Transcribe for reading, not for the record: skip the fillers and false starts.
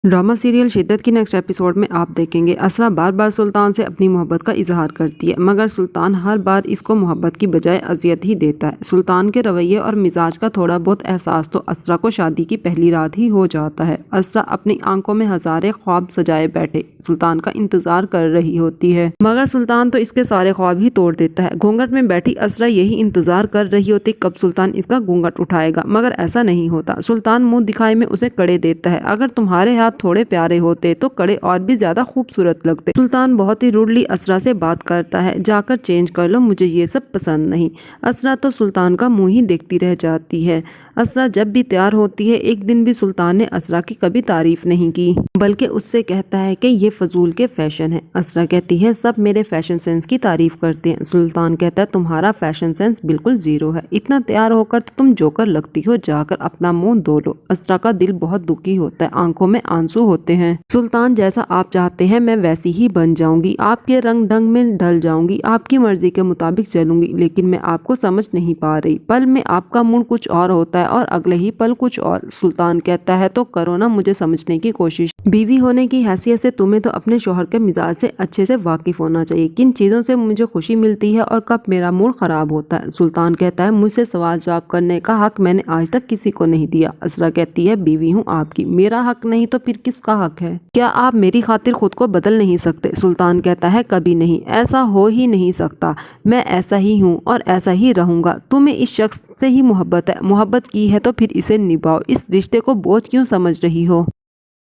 Drama serial शिद्दत की next episode में आप देखेंगे असरा बार बार सुल्तान से अपनी मोहब्बत का इजहार करती है, मगर सुल्तान हर बार इसको मोहब्बत की बजाय अजियत ही देता है। सुल्तान के रवैये और मिजाज का थोड़ा बहुत एहसास तो असरा को शादी की पहली रात ही हो जाता है। असरा अपनी आंखों में हजारे ख्वाब सजाए बैठे सुल्तान का इंतजार कर रही होती है, मगर सुल्तान तो इसके सारे ख्वाब ही तोड़ देता है। घूंघट में बैठी असरा यही इंतजार कर रही होती कब सुल्तान इसका घूंघट उठाएगा, मगर ऐसा नहीं होता। सुल्तान मुंह दिखाई में उसे कड़े देता है, अगर तुम्हारे हाथ थोड़े प्यारे होते तो कड़े और भी ज्यादा खूबसूरत लगते। सुल्तान बहुत ही रूडली असरा से बात करता है, जाकर चेंज कर लो, मुझे ये सब पसंद नहीं। असरा तो सुल्तान का मुंह ही देखती रह जाती है। असरा जब भी तैयार होती है, एक दिन भी सुल्तान ने असरा की कभी तारीफ नहीं की, बल्कि उससे कहता है कि ये फजूल के फैशन है। असरा कहती है सब मेरे फैशन सेंस की तारीफ करते हैं। सुल्तान कहता है तुम्हारा फैशन सेंस बिल्कुल जीरो है, इतना तैयार होकर तो तुम जोकर लगती हो, जाकर अपना मुंह धो लो। असरा का दिल बहुत दुखी होता है, आंखों में आंसू होते हैं। सुल्तान जैसा आप चाहते हैं मैं वैसी ही बन जाऊंगी, आपके रंग ढंग में ढल जाऊंगी, आपकी मर्जी के मुताबिक चलूंगी, लेकिन मैं आपको समझ नहीं पा रही। पल में आपका मूड कुछ और होता है और अगले ही पल कुछ और। सुल्तान कहता है तो करो ना मुझे समझने की कोशिश। बीवी होने की हैसियत से तुम्हें तो अपने शौहर के मिजाज से अच्छे से वाकिफ होना चाहिए, किन चीजों से मुझे खुशी मिलती है और कब मेरा मूड खराब होता है। सुल्तान कहता है मुझसे सवाल जवाब करने का हक मैंने आज तक किसी को नहीं दिया। असरा कहती है बीवी हूँ आपकी, मेरा हक नहीं तो फिर किसका हक है? क्या आप मेरी खातिर खुद को बदल नहीं सकते? सुल्तान कहता है कभी नहीं, ऐसा हो ही नहीं सकता, मैं ऐसा ही हूँ और ऐसा ही रहूंगा। तुम्हें इस शख्स से ही मोहब्बत है, मोहब्बत की है तो फिर इसे निभाओ, इस रिश्ते को बोझ क्यों समझ रही हो?